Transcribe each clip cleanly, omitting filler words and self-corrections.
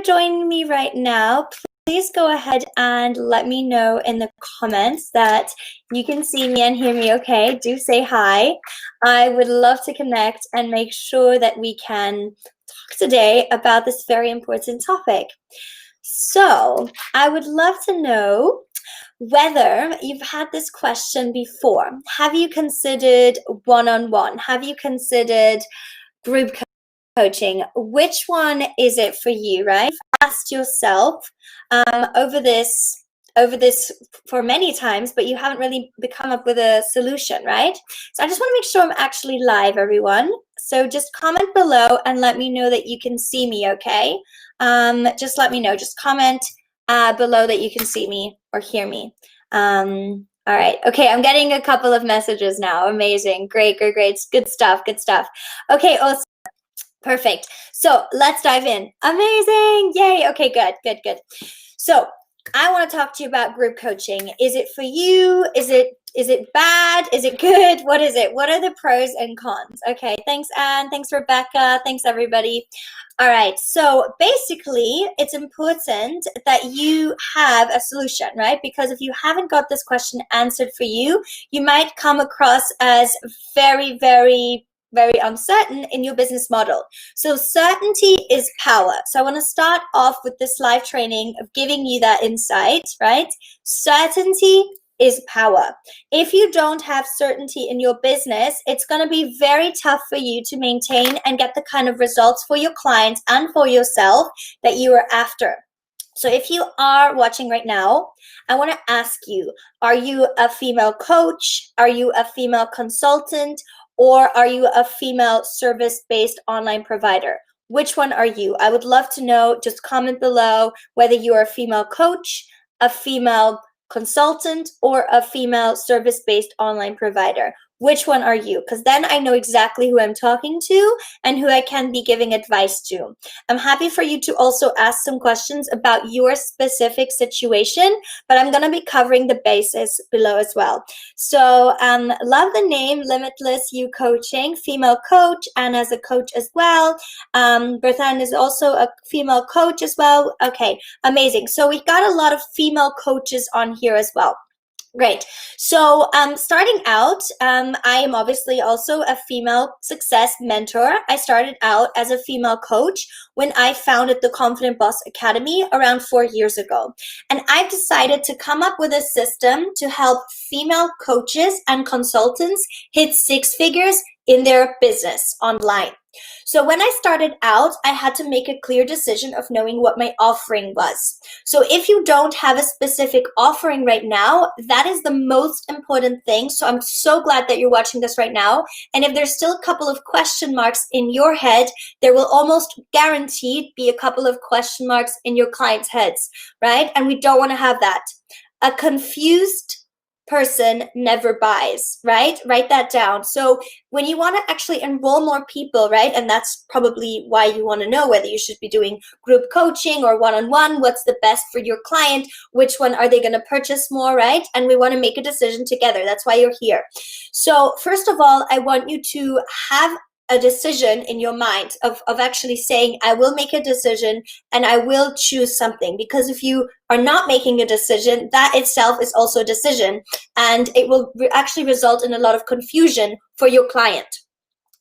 joining me right now, please go ahead and let me know in the comments that you can see me and hear me okay. Do say hi. I would love to connect and make sure that we can talk today about this very important topic. So I would love to know whether you've had this question before. Have you considered one-on-one? Have you considered group coaching? Which one is it for you, right? Asked yourself over this for many times, but you haven't really come up with a solution, right? So I just want to make sure I'm actually live, everyone. So just comment below and let me know that you can see me, okay? Just let me know. Just comment below that you can see me or hear me. All right. Okay, I'm getting a couple of messages now. Amazing. Great. Good stuff. Okay, awesome. Perfect. So let's dive in. Amazing. Yay. Okay, good. So I want to talk to you about group coaching. Is it for you? Is it bad? Is it good? What is it? What are the pros and cons? Okay, thanks, Anne. Thanks, Rebecca. Thanks, everybody. All right, so basically, it's important that you have a solution, right? Because if you haven't got this question answered for you, you might come across as very uncertain in your business model. So certainty is power. So I want to start off with this live training of giving you that insight, right? Certainty is power. If you don't have certainty in your business, it's going to be very tough for you to maintain and get the kind of results for your clients and for yourself that you are after. So if you are watching right now, I want to ask you, are you a female coach? Are you a female consultant? Or are you a female service-based online provider? Which one are you? I would love to know. Just comment below whether you are a female coach, a female consultant, or a female service-based online provider. Which one are you? Because then I know exactly who I'm talking to and who I can be giving advice to. I'm happy for you to also ask some questions about your specific situation, but I'm going to be covering the basis below as well. So love the name Limitless You Coaching, female coach, and as a coach as well. Berthan is also a female coach as well. Okay, amazing. So we've got a lot of female coaches on here as well. Great. So starting out, I am obviously also a female success mentor. I started out as a female coach when I founded the Confident Boss Academy around 4 years ago. And I've decided to come up with a system to help female coaches and consultants hit 6 figures in their business online. So when I started out, I had to make a clear decision of knowing what my offering was. So if you don't have a specific offering right now, that is the most important thing. So I'm so glad that you're watching this right now. And if there's still a couple of question marks in your head, there will almost guaranteed be a couple of question marks in your clients' heads, right? And we don't want to have that. A confused person never buys, right? Write that down. So when you want to actually enroll more people, right? And that's probably why you want to know whether you should be doing group coaching or one-on-one, what's the best for your client, which one are they going to purchase more, right? And we want to make a decision together. That's why you're here. So first of all, I want you to have a decision in your mind of actually saying, I will make a decision and I will choose something. Because if you are not making a decision, that itself is also a decision, and it will actually result in a lot of confusion for your client.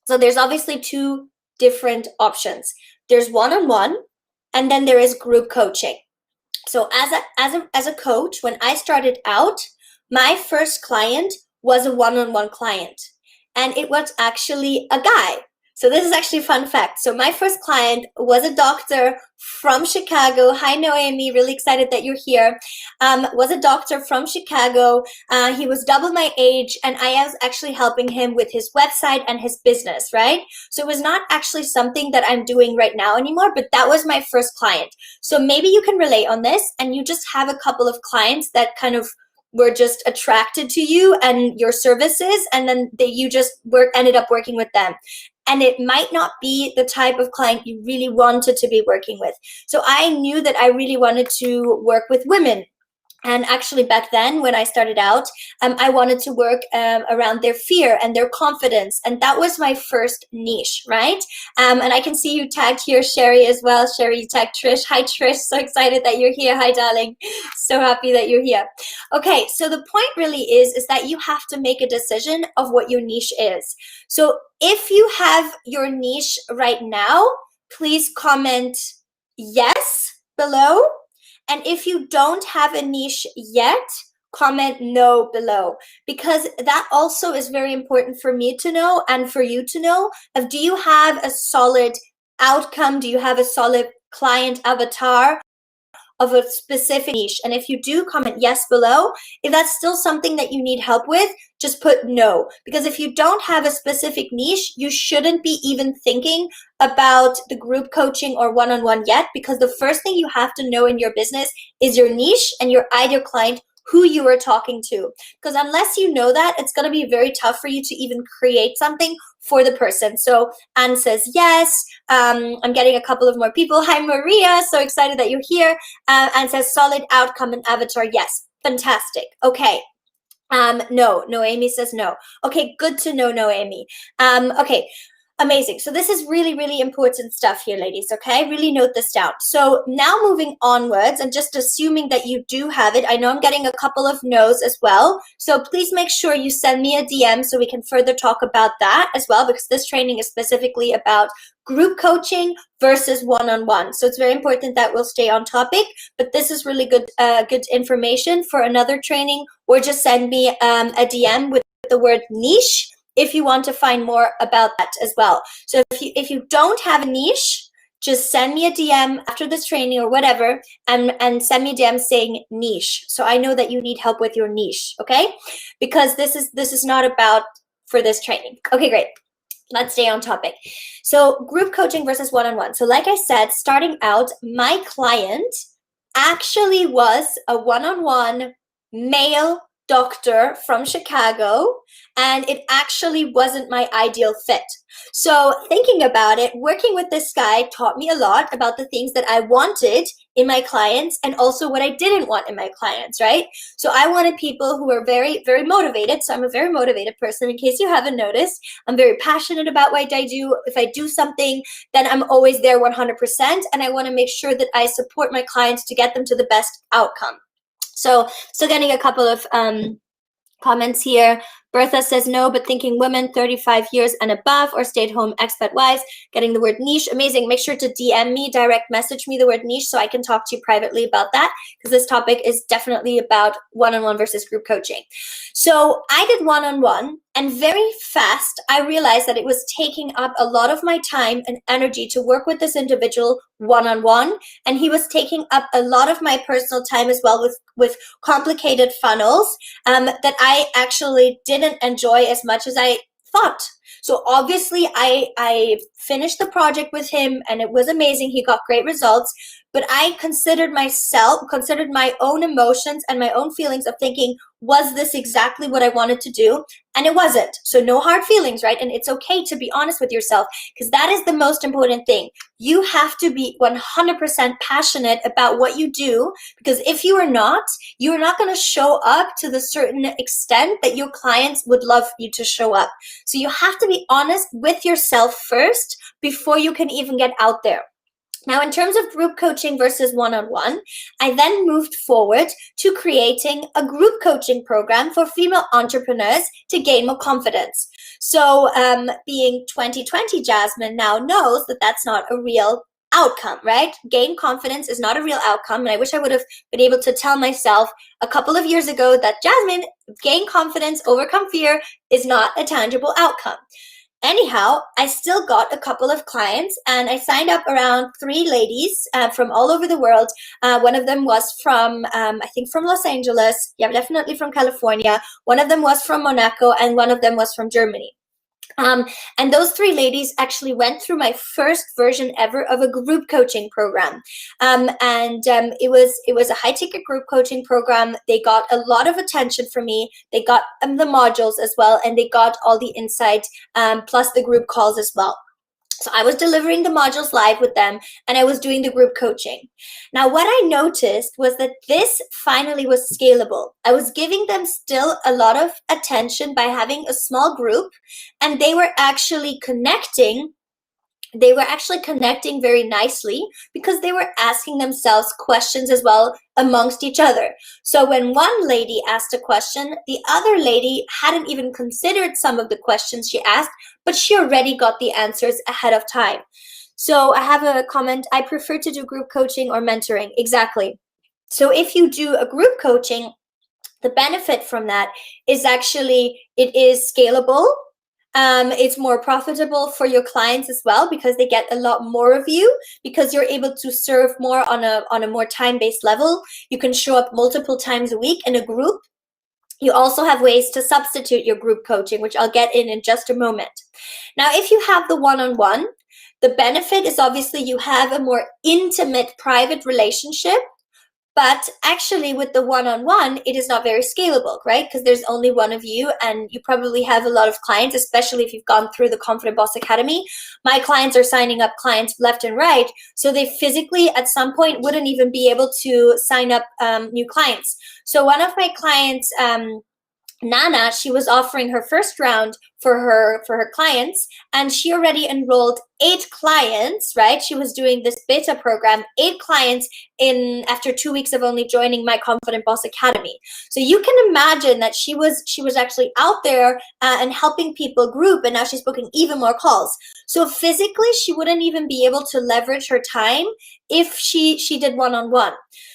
So there's obviously 2 different options. There's one-on-one, and then there is group coaching. So as a coach, when I started out, my first client was a one-on-one client. And it was actually a guy. So this is actually a fun fact. So my first client was a doctor from Chicago. Hi, Noemi. Really excited that you're here. Was a doctor from Chicago. He was double my age, and I was actually helping him with his website and his business, right? So it was not actually something that I'm doing right now anymore, but that was my first client. So maybe you can relate on this, and you just have a couple of clients that kind of were just attracted to you and your services, and then you just ended up working with them. And it might not be the type of client you really wanted to be working with. So I knew that I really wanted to work with women. And actually back then when I started out, I wanted to work around their fear and their confidence. And that was my first niche, right? And I can see you tagged here, Sherry, as well. Sherry, you tagged Trish. Hi, Trish. So excited that you're here. Hi, darling. So happy that you're here. Okay, so the point really is that you have to make a decision of what your niche is. So if you have your niche right now, please comment yes below. And if you don't have a niche yet, comment no below, because that also is very important for me to know and for you to know of, do you have a solid outcome? Do you have a solid client avatar of a specific niche? And if you do, comment yes below. If that's still something that you need help with, just put no, because if you don't have a specific niche, you shouldn't be even thinking about the group coaching or one-on-one yet, because the first thing you have to know in your business is your niche and your ideal client, who you are talking to. Because unless you know that, it's going to be very tough for you to even create something for the person. So Anne says yes. I'm getting a couple of more people. Hi, Maria. So excited that you're here. Anne says solid outcome and avatar. Yes. Fantastic. Okay. No, Noemi says no. Okay, good to know, Noemi. Okay, amazing. So this is really, really important stuff here, ladies, okay? Really note this down. So now moving onwards and just assuming that you do have it, I know I'm getting a couple of no's as well. So please make sure you send me a DM so we can further talk about that as well, because this training is specifically about group coaching versus one-on-one. So it's very important that we'll stay on topic, but this is really good information for another training, or just send me a DM with the word niche if you want to find more about that as well. So if you don't have a niche, just send me a DM after this training or whatever, and send me a DM saying niche. So I know that you need help with your niche, okay? Because this is not about for this training. Okay, great. Let's stay on topic. So group coaching versus one-on-one. So like I said, starting out, my client actually was a one-on-one male doctor from Chicago, and it actually wasn't my ideal fit. So thinking about it, working with this guy taught me a lot about the things that I wanted in my clients and also what I didn't want in my clients, right? So I wanted people who are very, very motivated. So I'm a very motivated person, in case you haven't noticed. I'm very passionate about what I do. If I do something, then I'm always there 100%. And I want to make sure that I support my clients to get them to the best outcome. So still getting a couple of comments here. Bertha says no, but thinking women 35 years and above or stay-at-home expat wives. Getting the word niche. Amazing. Make sure to DM me, direct message me the word niche so I can talk to you privately about that, because this topic is definitely about one-on-one versus group coaching. So I did one-on-one, and very fast I realized that it was taking up a lot of my time and energy to work with this individual one-on-one, and he was taking up a lot of my personal time as well with complicated funnels that I actually didn't enjoy as much as I thought. So obviously I finished the project with him and it was amazing. He got great results, but I considered my own emotions and my own feelings of thinking, was this exactly what I wanted to do? And it wasn't. So no hard feelings, right? And it's okay to be honest with yourself, because that is the most important thing. You have to be 100% passionate about what you do, because if you are not going to show up to the certain extent that your clients would love you to show up. So you have to be honest with yourself first before you can even get out there. Now, in terms of group coaching versus one-on-one, I then moved forward to creating a group coaching program for female entrepreneurs to gain more confidence. So being 2020 Jasmine now knows that that's not a real outcome, right? Gain confidence is not a real outcome. And I wish I would have been able to tell myself a couple of years ago that, Jasmine, gain confidence, overcome fear is not a tangible outcome. Anyhow, I still got a couple of clients, and I signed up around 3 ladies from all over the world. One of them was from, I think from Los Angeles. Yeah, definitely from California. One of them was from Monaco, and one of them was from Germany. And those 3 ladies actually went through my first version ever of a group coaching program. It was a high ticket group coaching program. They got a lot of attention from me. They got the modules as well, and they got all the insight, plus the group calls as well. So I was delivering the modules live with them, and I was doing the group coaching. Now, what I noticed was that this finally was scalable. I was giving them still a lot of attention by having a small group, and they were actually connecting very nicely because they were asking themselves questions as well amongst each other. So when one lady asked a question, the other lady hadn't even considered some of the questions she asked, but she already got the answers ahead of time. So I have a comment, I prefer to do group coaching or mentoring. Exactly. So if you do a group coaching, the benefit from that is actually it is scalable. It's more profitable for your clients as well because they get a lot more of you because you're able to serve more on a more time-based level. You can show up multiple times a week in a group. You also have ways to substitute your group coaching, which I'll get in just a moment. Now, if you have the one-on-one, the benefit is obviously you have a more intimate private relationship. But actually with the one-on-one, it is not very scalable, right? Because there's only one of you and you probably have a lot of clients, especially if you've gone through the Confident Boss Academy. My clients are signing up clients left and right. So they physically at some point wouldn't even be able to sign up new clients. So one of my clients, Nana, she was offering her first round for her clients, and she already enrolled 8 clients, right? She was doing this beta program, 8 clients in after 2 weeks of only joining my Confident Boss Academy. So you can imagine that she was actually out there and helping people group, and now she's booking even more calls. So physically, she wouldn't even be able to leverage her time if she did one-on-one.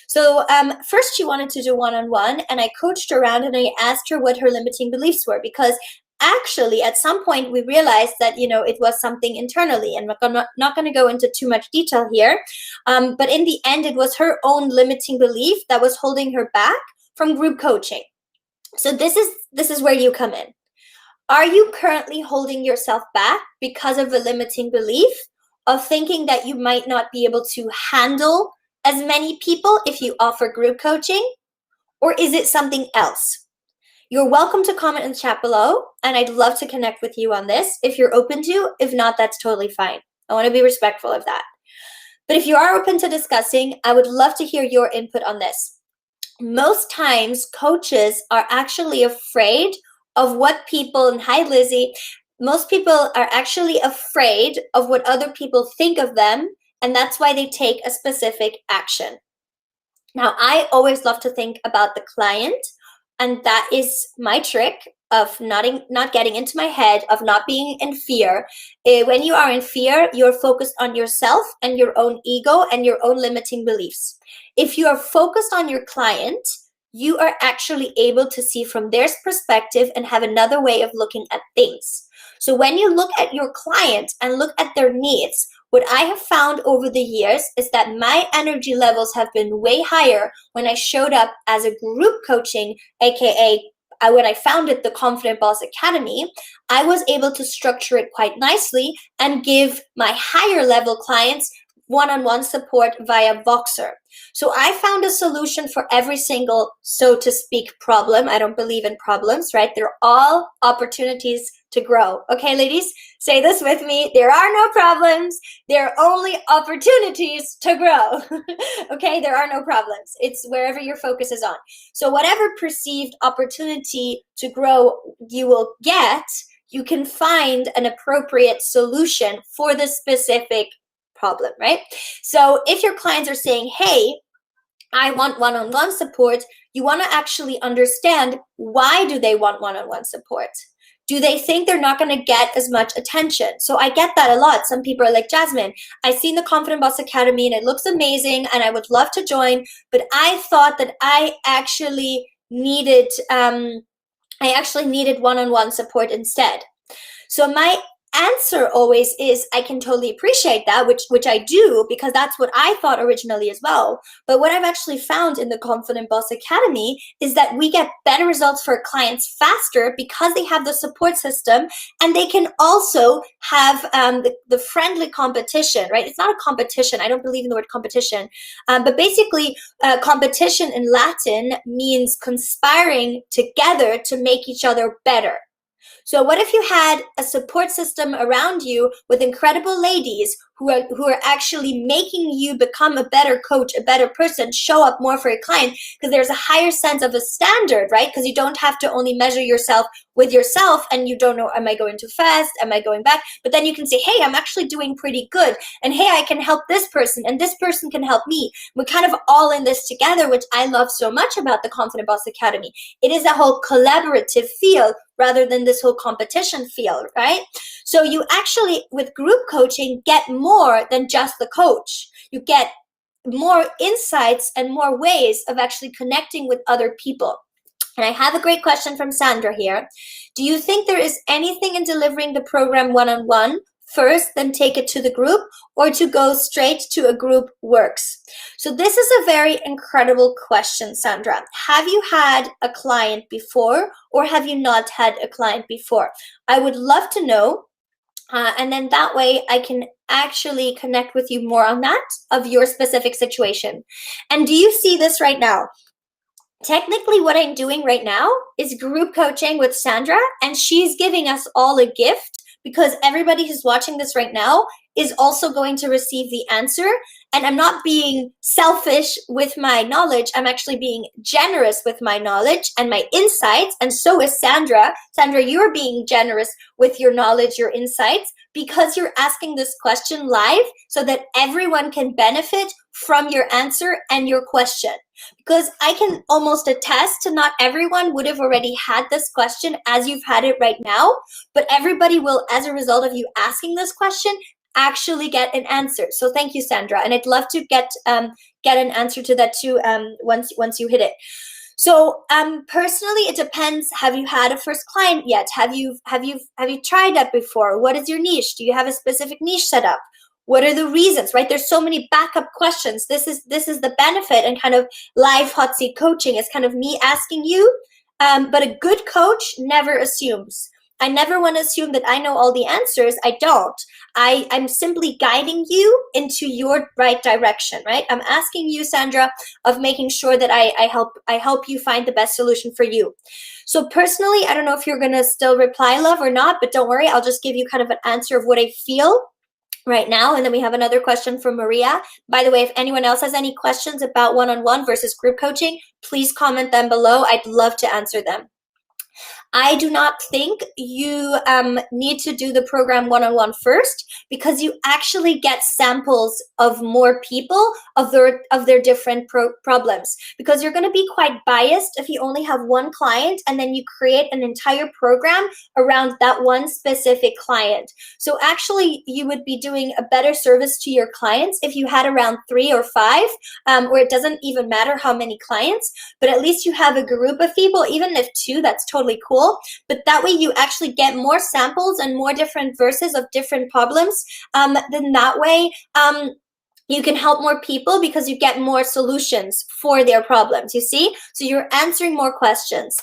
So first she wanted to do one-on-one, and I coached her around and I asked her what her limiting beliefs were, because actually at some point we realized that, you know, it was something internally, and I'm not going to go into too much detail here. But in the end, it was her own limiting belief that was holding her back from group coaching. So this is where you come in. Are you currently holding yourself back because of a limiting belief of thinking that you might not be able to handle as many people if you offer group coaching? Or is it something else? You're welcome to comment in the chat below, and I'd love to connect with you on this if you're open to. If not, that's totally fine. I want to be respectful of that. But if you are open to discussing, I would love to hear your input on this. Most times, coaches are actually afraid of what people, and hi Lizzie, most people are actually afraid of what other people think of them, and that's why they take a specific action. Now, I always love to think about the client, and that is my trick of not getting into my head, of not being in fear. When you are in fear, you're focused on yourself and your own ego and your own limiting beliefs. If you are focused on your client, you are actually able to see from their perspective and have another way of looking at things. So when you look at your client and look at their needs, what I have found over the years is that my energy levels have been way higher when I showed up as a group coaching, aka when I founded the Confident Boss Academy. I was able to structure it quite nicely and give my higher level clients one-on-one support via Voxer. So I found a solution for every single, so to speak, problem. I don't believe in problems, right? They're all opportunities to grow. Okay, ladies, say this with me. There are no problems. There are only opportunities to grow. Okay, there are no problems. It's wherever your focus is on. So whatever perceived opportunity to grow you will get, you can find an appropriate solution for the specific problem, right? So if your clients are saying, hey, I want one-on-one support, you want to actually understand, why do they want one-on-one support? Do they think they're not going to get as much attention? So I get that a lot. Some people are like, Jasmine, I've seen the Confident Boss Academy and it looks amazing and I would love to join, but I thought that I actually needed one-on-one support instead. So my answer always is, I can totally appreciate that, which I do, because that's what I thought originally as well. But what I've actually found in the Confident Boss Academy is that we get better results for clients faster because they have the support system, and they can also have the friendly competition, right? It's not a competition. I don't believe in the word competition. But basically, competition in Latin means conspiring together to make each other better. So what if you had a support system around you with incredible ladies who are actually making you become a better coach, a better person, show up more for your client, because there's a higher sense of a standard, right? Because you don't have to only measure yourself with yourself and you don't know, am I going too fast? Am I going back? But then you can say, hey, I'm actually doing pretty good. And hey, I can help this person and this person can help me. We're kind of all in this together, which I love so much about the Confident Boss Academy. It is a whole collaborative feel rather than this whole competition feel, right? So you actually, with group coaching, get more than just the coach. You get more insights and more ways of actually connecting with other people. And I have a great question from Sandra here. Do you think there is anything in delivering the program one-on-one first, then take it to the group, or to go straight to a group works? So this is a very incredible question, Sandra. Have you had a client before, or have you not had a client before? I would love to know. And then that way I can actually connect with you more on that of your specific situation. And do you see this right now? Technically, what I'm doing right now is group coaching with Sandra, and she's giving us all a gift because everybody who's watching this right now is also going to receive the answer. And I'm not being selfish with my knowledge. I'm actually being generous with my knowledge and my insights. And so is Sandra. Sandra, you're being generous with your knowledge, your insights, because you're asking this question live so that everyone can benefit from your answer and your question. Because I can almost attest to not everyone would have already had this question as you've had it right now, but everybody will, as a result of you asking this question, actually get an answer. So thank you, Sandra. And I'd love to get an answer to that too once you hit it. So personally, it depends. Have you had a first client yet? Have you tried that before? What is your niche? Do you have a specific niche set up? What are the reasons, right? There's so many backup questions. This is the benefit and kind of live hot seat coaching is kind of me asking you. But a good coach never assumes. I never want to assume that I know all the answers. I don't. I'm simply guiding you into your right direction, right? I'm asking you, Sandra, of making sure that I help you find the best solution for you. So personally, I don't know if you're going to still reply, love, or not, but don't worry. I'll just give you kind of an answer of what I feel right now. And then we have another question from Maria. By the way, if anyone else has any questions about one-on-one versus group coaching, please comment them below. I'd love to answer them. I do not think you need to do the program one-on-one first, because you actually get samples of more people of their different problems, because you're going to be quite biased if you only have one client and then you create an entire program around that one specific client. So actually you would be doing a better service to your clients if you had around 3 or 5, or it doesn't even matter how many clients, but at least you have a group of people. Even if 2, that's totally cool. But that way you actually get more samples and more different verses of different problems. Then that way you can help more people because you get more solutions for their problems, you see? So you're answering more questions.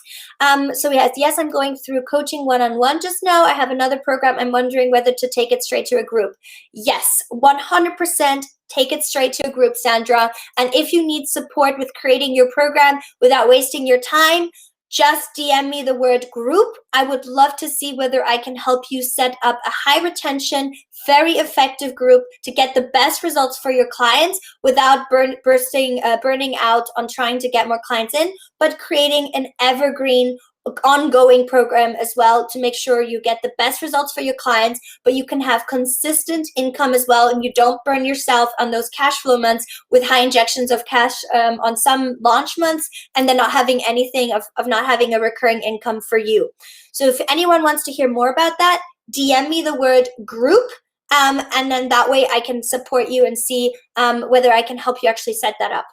So yes, I'm going through coaching one-on-one just now. I have another program. I'm wondering whether to take it straight to a group. Yes, 100%. Take it straight to a group, Sandra. And if you need support with creating your program without wasting your time, just DM me the word group. I would love to see whether I can help you set up a high retention, very effective group to get the best results for your clients without burning out on trying to get more clients in, but creating an evergreen, ongoing program as well to make sure you get the best results for your clients, but you can have consistent income as well, and you don't burn yourself on those cash flow months with high injections of cash on some launch months, and then not having anything of not having a recurring income for you. So if anyone wants to hear more about that, DM me the word group, and then that way I can support you and see whether I can help you actually set that up.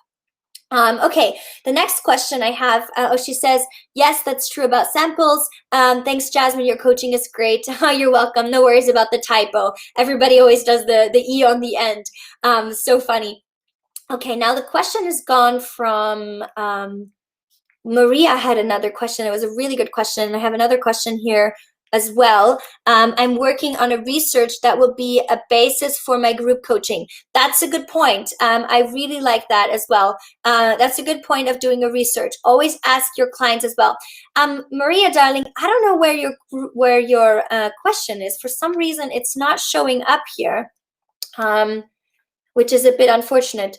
Okay, the next question I have, she says, yes, that's true about samples. Thanks, Jasmine, your coaching is great. You're welcome. No worries about the typo. Everybody always does the E on the end. So funny. Okay, now the question has gone from Maria had another question. It was a really good question. I have another question here as well. I'm working on a research that will be a basis for my group coaching. That's a good point. I really like that as well. That's a good point of doing a research. Always ask your clients as well. Maria, darling, I don't know where your question is. For some reason, it's not showing up here, which is a bit unfortunate.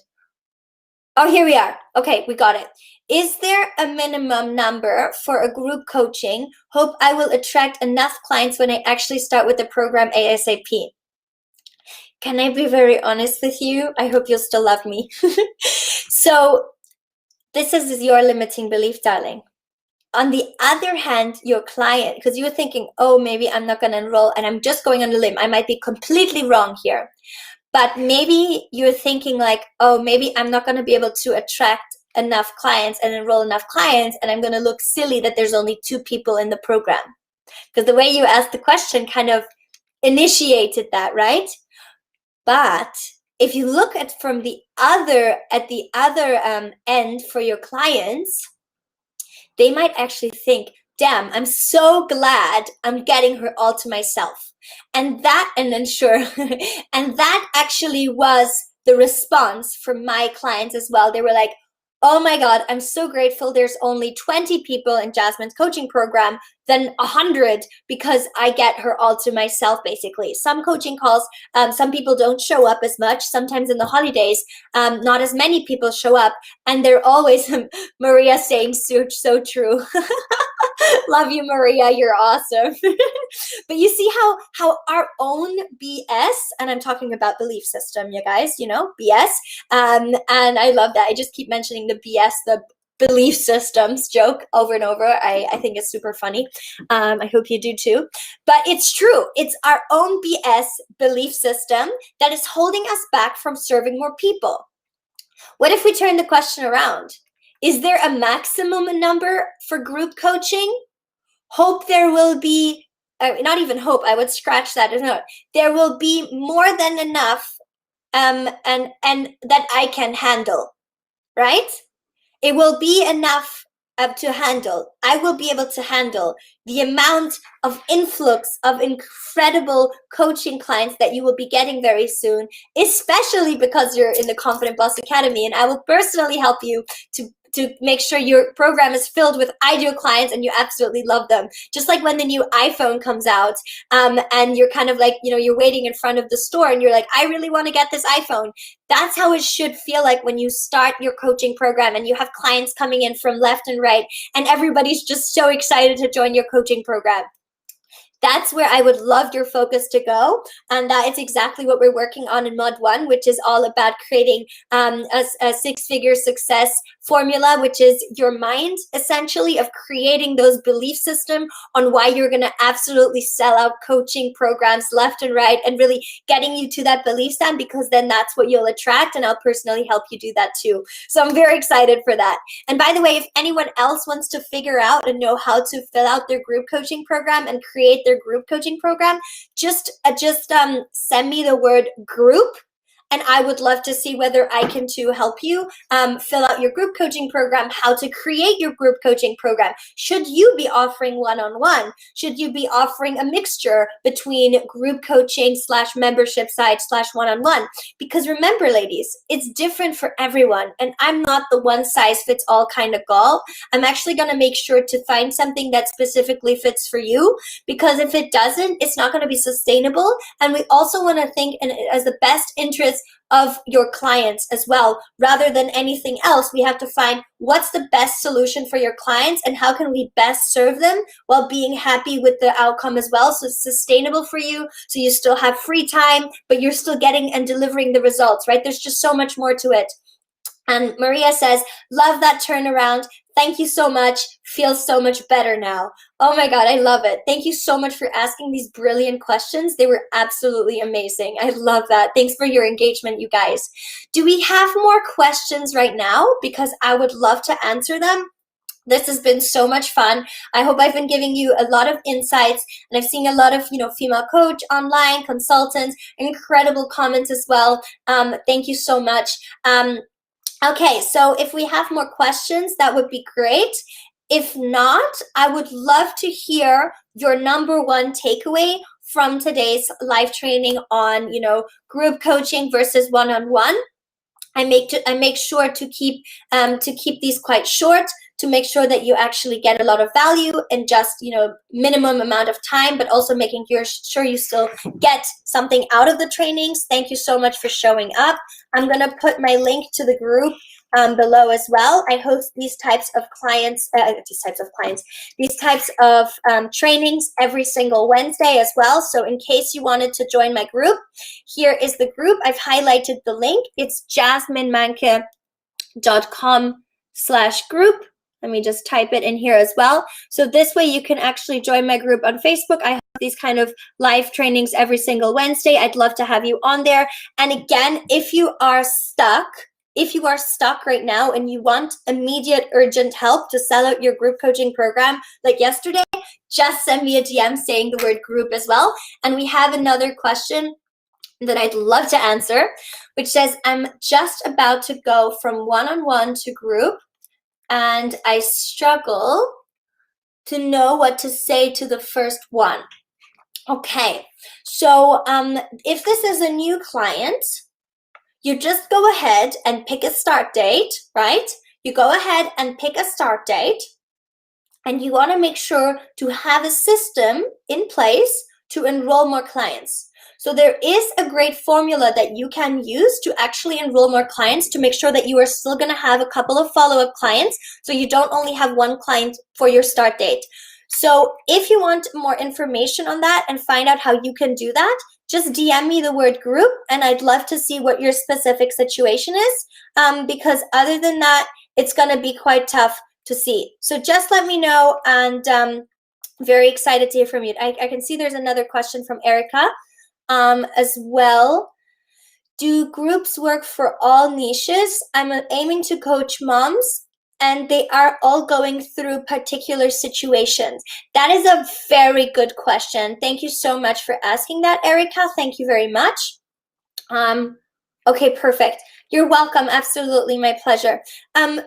Oh, here we are. Okay, we got it. Is there a minimum number for a group coaching? Hope I will attract enough clients when I actually start with the program ASAP. Can I be very honest with you? I hope you'll still love me. So this is your limiting belief, darling. On the other hand, your client, because you're thinking, oh, maybe I'm not going to enroll, and I'm just going on a limb. I might be completely wrong here. But maybe you're thinking like, oh, maybe I'm not going to be able to attract enough clients and enroll enough clients, and I'm going to look silly that there's only 2 people in the program. Because the way you asked the question kind of initiated that, right? But if you look at from the other end for your clients, they might actually think, damn, I'm so glad I'm getting her all to myself. And that actually was the response from my clients as well. They were like, oh my God, I'm so grateful there's only 20 people in Jasmine's coaching program than 100 because I get her all to myself, basically. Some coaching calls, some people don't show up as much. Sometimes in the holidays, not as many people show up, and they're always, Maria saying so true. Love you, Maria, you're awesome. But you see how our own BS, and I'm talking about belief system, you guys, you know, BS, and I love that. I just keep mentioning the BS, the belief systems joke over and over. I think it's super funny. I hope you do too. But it's true. It's our own BS belief system that is holding us back from serving more people. What if we turn the question around? Is there a maximum number for group coaching? Hope there will be, not even hope, I would scratch that. No, there will be more than enough and that I can handle, right? It will be enough to handle. I will be able to handle the amount of influx of incredible coaching clients that you will be getting very soon, especially because you're in the Confident Boss Academy, and I will personally help you to make sure your program is filled with ideal clients and you absolutely love them. Just like when the new iPhone comes out, and you're kind of like, you know, you're waiting in front of the store and you're like, I really want to get this iPhone. That's how it should feel like when you start your coaching program and you have clients coming in from left and right, and everybody's just so excited to join your coaching program. That's where I would love your focus to go. And that is exactly what we're working on in Mod 1, which is all about creating a 6-figure success formula, which is your mind, essentially, of creating those belief system on why you're going to absolutely sell out coaching programs left and right, and really getting you to that belief stand, because then that's what you'll attract, and I'll personally help you do that too. So I'm very excited for that. And by the way, if anyone else wants to figure out and know how to fill out their group coaching program and create their group coaching program, just send me the word group, and I would love to see whether I can too help you fill out your group coaching program, how to create your group coaching program. Should you be offering one-on-one? Should you be offering a mixture between group coaching / membership side / one-on-one? Because remember, ladies, it's different for everyone, and I'm not the one-size-fits-all kind of gal. I'm actually going to make sure to find something that specifically fits for you, because if it doesn't, it's not going to be sustainable. And we also want to think as the best interest of your clients as well. Rather than anything else, we have to find what's the best solution for your clients and how can we best serve them while being happy with the outcome as well, so it's sustainable for you, so you still have free time, but you're still getting and delivering the results, right? There's just so much more to it. And Maria says, love that turnaround. Thank you so much. Feels so much better now. Oh my God, I love it. Thank you so much for asking these brilliant questions. They were absolutely amazing. I love that. Thanks for your engagement, you guys. Do we have more questions right now? Because I would love to answer them. This has been so much fun. I hope I've been giving you a lot of insights, and I've seen a lot of, female coach online, consultants, incredible comments as well. Thank you so much. Okay, so if we have more questions, that would be great. If not, I would love to hear your number one takeaway from today's live training on, group coaching versus one-on-one. I make sure to keep these quite short, to make sure that you actually get a lot of value in just minimum amount of time, but also making sure you still get something out of the trainings. Thank you so much for showing up. I'm gonna put my link to the group below as well. I host these types of trainings every single Wednesday as well. So in case you wanted to join my group, here is the group. I've highlighted the link. It's jasminemanke.com/group. Let me just type it in here as well. So this way you can actually join my group on Facebook. I have these kind of live trainings every single Wednesday. I'd love to have you on there. And again, if you are stuck right now and you want immediate, urgent help to sell out your group coaching program like yesterday, just send me a DM saying the word group as well. And we have another question that I'd love to answer, which says, I'm just about to go from one-on-one to group, and I struggle to know what to say to the first one. Okay, so if this is a new client, you just go ahead and pick a start date, right? You go ahead and pick a start date, and you want to make sure to have a system in place to enroll more clients. So there is a great formula that you can use to actually enroll more clients, to make sure that you are still going to have a couple of follow-up clients, so you don't only have one client for your start date. So if you want more information on that and find out how you can do that, just DM me the word group, and I'd love to see what your specific situation is, because other than that, it's going to be quite tough to see. So just let me know, and very excited to hear from you. I can see there's another question from Erica as well. Do groups work for all niches? I'm aiming to coach moms, and they are all going through particular situations. That is a very good question. Thank you so much for asking that, Erica. Thank you very much. Okay, perfect. You're welcome. Absolutely, my pleasure.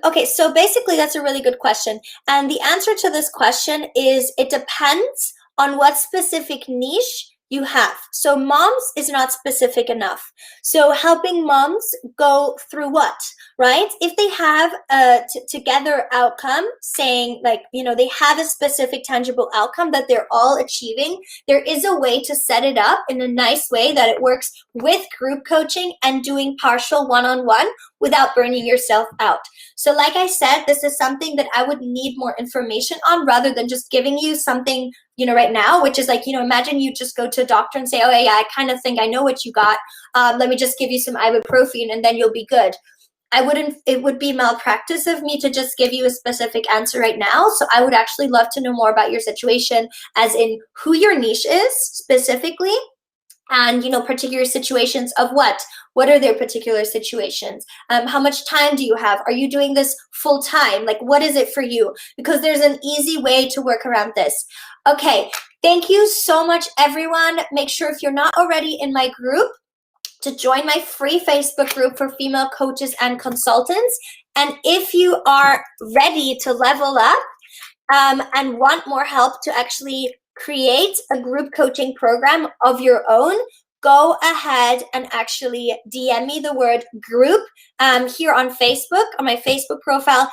Okay, so basically that's a really good question. And the answer to this question is it depends on what specific niche you have. So moms is not specific enough. So helping moms go through what, right? If they have a together outcome saying they have a specific tangible outcome that they're all achieving, there is a way to set it up in a nice way that it works with group coaching and doing partial one-on-one without burning yourself out. So like I said, this is something that I would need more information on rather than just giving you something right now, which is imagine you just go to a doctor and say, oh yeah, I kind of think I know what you got. Let me just give you some ibuprofen and then you'll be good. It would be malpractice of me to just give you a specific answer right now. So I would actually love to know more about your situation, as in who your niche is specifically, and particular situations of what are their particular situations, how much time do you have, are you doing this full time, what is it for you, because there's an easy way to work around this. Okay, thank you so much, everyone. Make sure, if you're not already in my group, to join my free Facebook group for female coaches and consultants. And if you are ready to level up and want more help to actually create a group coaching program of your own, go ahead and actually DM me the word group here on Facebook, on my Facebook profile,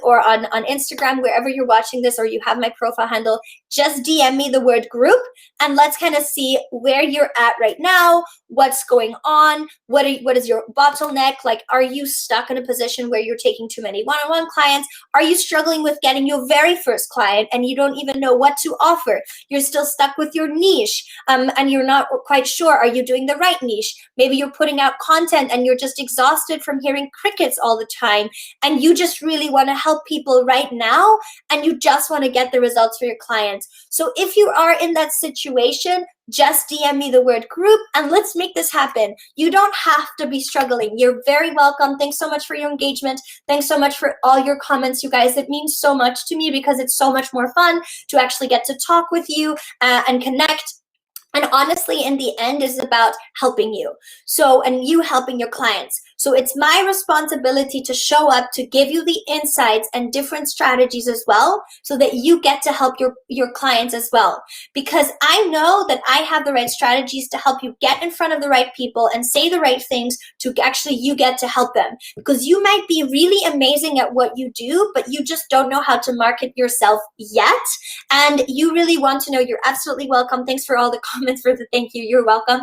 or on Instagram, wherever you're watching this, or you have my profile handle, just DM me the word group, and let's kind of see where you're at right now, what's going on, what is your bottleneck, are you stuck in a position where you're taking too many one-on-one clients, are you struggling with getting your very first client and you don't even know what to offer, you're still stuck with your niche, and you're not quite sure, are you doing the right niche, maybe you're putting out content and you're just exhausted from hearing crickets all the time, and you just really want to help people right now, and you just want to get the results for your clients. So if you are in that situation, just DM me the word group and let's make this happen. You don't have to be struggling. You're very welcome. Thanks so much for your engagement. Thanks so much for all your comments, you guys. It means so much to me because it's so much more fun to actually get to talk with you and connect. And honestly, in the end, it's about helping you. So, and you helping your clients. So it's my responsibility to show up, to give you the insights and different strategies as well, so that you get to help your clients as well. Because I know that I have the right strategies to help you get in front of the right people and say the right things to actually you get to help them. Because you might be really amazing at what you do, but you just don't know how to market yourself yet. And you really want to know. You're absolutely welcome. Thanks for all the comments for the thank you. You're welcome.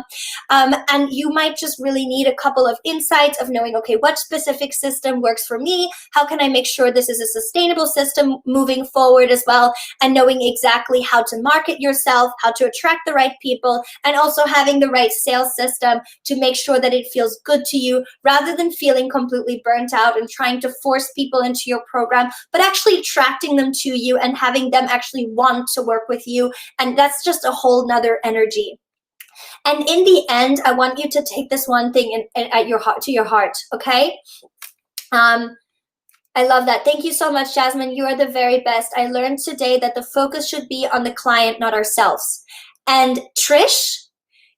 And you might just really need a couple of insights of knowing, okay, what specific system works for me? How can I make sure this is a sustainable system moving forward as well? And knowing exactly how to market yourself, how to attract the right people, and also having the right sales system to make sure that it feels good to you, rather than feeling completely burnt out and trying to force people into your program, but actually attracting them to you and having them actually want to work with you. And that's just a whole nother energy. And in the end, I want you to take this one thing at your heart, to your heart, okay? I love that. Thank you so much, Jasmine. You are the very best. I learned today that the focus should be on the client, not ourselves. And Trish,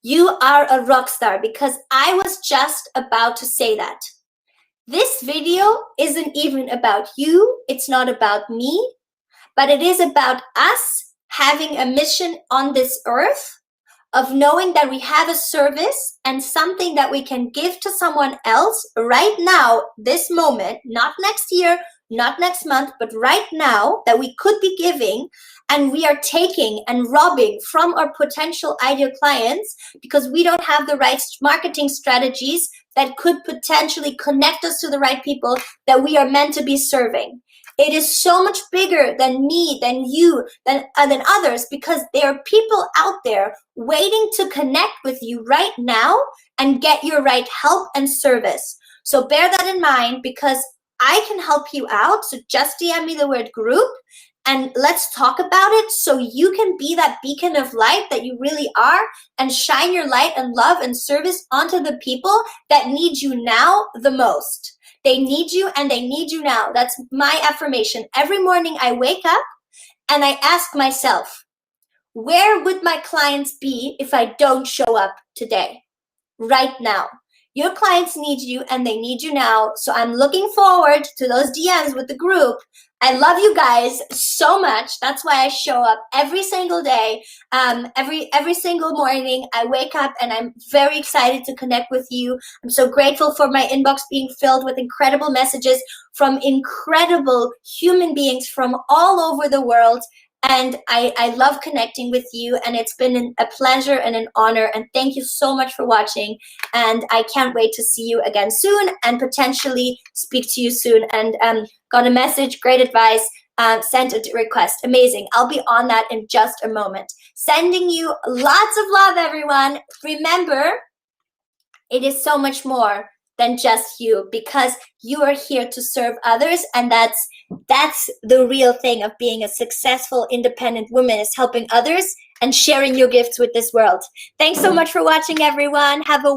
you are a rock star, because I was just about to say that. This video isn't even about you. It's not about me, but it is about us having a mission on this earth, of knowing that we have a service and something that we can give to someone else right now, this moment, not next year, not next month, but right now, that we could be giving, and we are taking and robbing from our potential ideal clients because we don't have the right marketing strategies that could potentially connect us to the right people that we are meant to be serving. It is so much bigger than me, than you, than others, because there are people out there waiting to connect with you right now and get your right help and service. So bear that in mind, because I can help you out. So just DM me the word group and let's talk about it, so you can be that beacon of light that you really are, and shine your light and love and service onto the people that need you now the most. They need you, and they need you now. That's my affirmation. Every morning I wake up and I ask myself, where would my clients be if I don't show up today? Right now. Your clients need you, and they need you now. So I'm looking forward to those DMs with the group. I love you guys so much. That's why I show up every single day. Every single morning I wake up and I'm very excited to connect with you. I'm so grateful for my inbox being filled with incredible messages from incredible human beings from all over the world. And I love connecting with you, and it's been a pleasure and an honor. And thank you so much for watching. And I can't wait to see you again soon, and potentially speak to you soon. And got a message, great advice, sent a request. Amazing. I'll be on that in just a moment. Sending you lots of love, everyone. Remember, it is so much more than just you, because you are here to serve others, and that's the real thing of being a successful independent woman, is helping others and sharing your gifts with this world. Thanks so much for watching, everyone. Have a